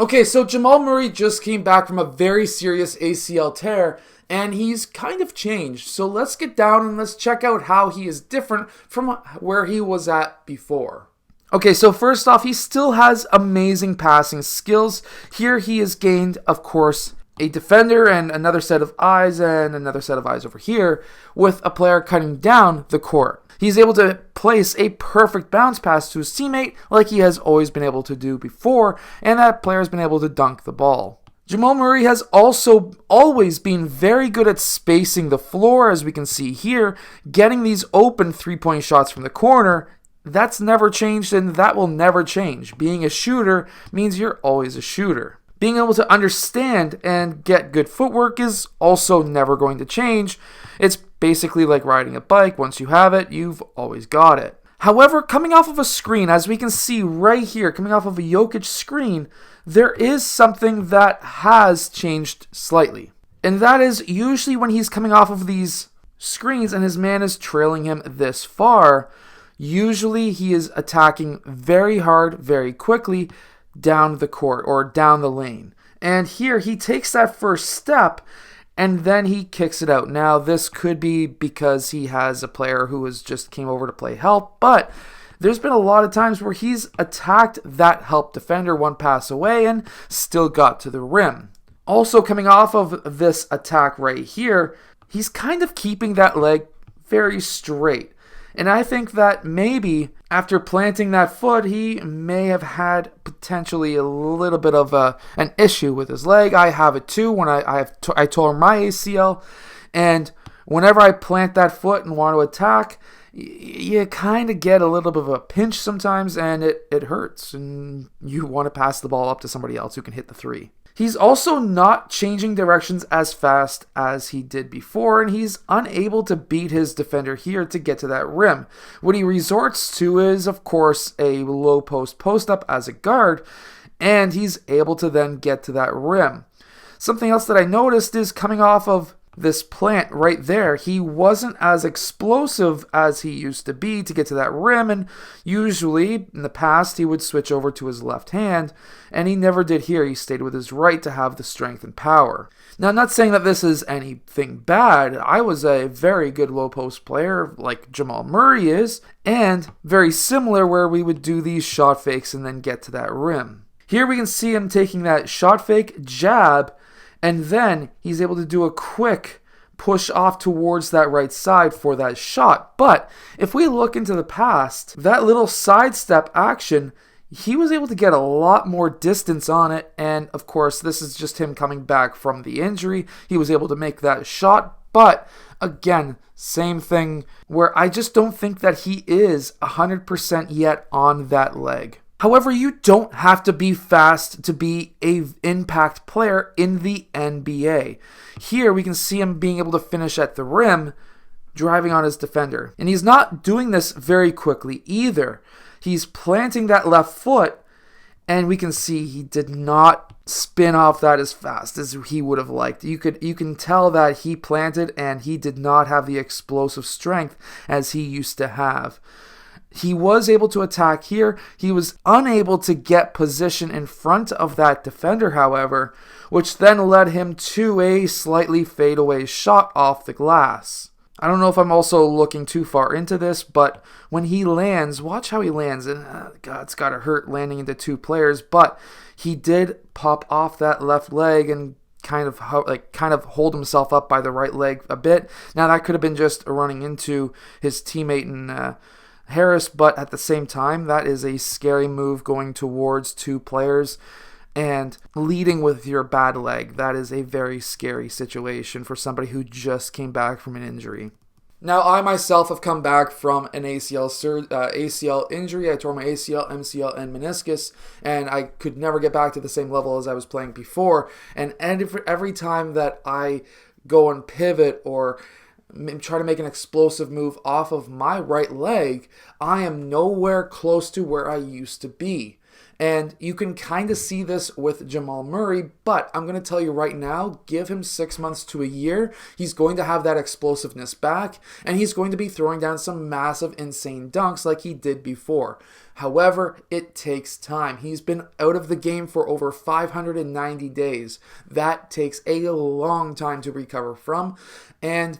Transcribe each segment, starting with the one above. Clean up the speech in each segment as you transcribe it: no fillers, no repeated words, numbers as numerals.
Okay, so Jamal Murray just came back from a very serious ACL tear, and he's kind of changed. So let's get down and let's check out how he is different from where he was at before. Okay, so first off, he still has amazing passing skills. Here he has gained, of course, a defender and another set of eyes over here with a player cutting down the court. He's able to place a perfect bounce pass to his teammate like he has always been able to do before, and that player has been able to dunk the ball. Jamal Murray has also always been very good at spacing the floor, as we can see here, getting these open three-point shots from the corner. That's never changed, and that will never change. Being a shooter means you're always a shooter. Being able to understand and get good footwork is also never going to change. It's basically like riding a bike. Once you have it, you've always got it. However, coming off of a screen, as we can see right here, coming off of a Jokic screen, there is something that has changed slightly. And that is usually when he's coming off of these screens and his man is trailing him this far, usually he is attacking very hard, very quickly down the court or down the lane. And here he takes that first step and then he kicks it out. Now this could be because he has a player who has just came over to play help, but there's been a lot of times where he's attacked that help defender one pass away and still got to the rim. Also coming off of this attack right here, he's kind of keeping that leg very straight. And I think that maybe after planting that foot, he may have had potentially a little bit of an issue with his leg. I have it too when I tore my ACL. And whenever I plant that foot and want to attack, you kind of get a little bit of a pinch sometimes, and it hurts. And you want to pass the ball up to somebody else who can hit the three. He's also not changing directions as fast as he did before, and he's unable to beat his defender here to get to that rim. What he resorts to is, of course, a low post-up as a guard, and he's able to then get to that rim. Something else that I noticed is coming off of this plant right there, he wasn't as explosive as he used to be to get to that rim, and usually in the past he would switch over to his left hand, and he never did here. He stayed with his right to have the strength and power. Now, I'm not saying that this is anything bad. I was a very good low post player like Jamal Murray is, and very similar where we would do these shot fakes and then get to that rim. Here we can see him taking that shot fake, jab, and then he's able to do a quick push off towards that right side for that shot. But if we look into the past, that little sidestep action, he was able to get a lot more distance on it. And of course, this is just him coming back from the injury. He was able to make that shot. But again, same thing where I just don't think that he is 100% yet on that leg. However, you don't have to be fast to be an impact player in the NBA. Here we can see him being able to finish at the rim, driving on his defender. And he's not doing this very quickly either. He's planting that left foot, and we can see he did not spin off that as fast as he would have liked. You can tell that he planted and he did not have the explosive strength as he used to have. He was able to attack here. He was unable to get position in front of that defender, however, which then led him to a slightly fadeaway shot off the glass. I don't know if I'm also looking too far into this, but when he lands, watch how he lands. And God, it's got to hurt landing into two players, but he did pop off that left leg and kind of hold himself up by the right leg a bit. Now that could have been just running into his teammate in Harris, but at the same time, that is a scary move going towards two players and leading with your bad leg. That is a very scary situation for somebody who just came back from an injury. Now, I myself have come back from an ACL injury. I tore my ACL, MCL, and meniscus, and I could never get back to the same level as I was playing before. And every time that I go and pivot or try to make an explosive move off of my right leg, I am nowhere close to where I used to be. And you can kind of see this with Jamal Murray, but I'm going to tell you right now, give him 6 months to a year. He's going to have that explosiveness back, and he's going to be throwing down some massive, insane dunks like he did before. However, it takes time. He's been out of the game for over 590 days. That takes a long time to recover from, and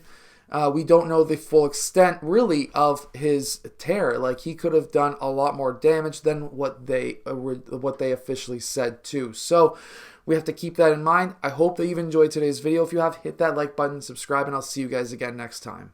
we don't know the full extent, really, of his tear. Like, he could have done a lot more damage than what they officially said, too. So, we have to keep that in mind. I hope that you've enjoyed today's video. If you have, hit that like button, subscribe, and I'll see you guys again next time.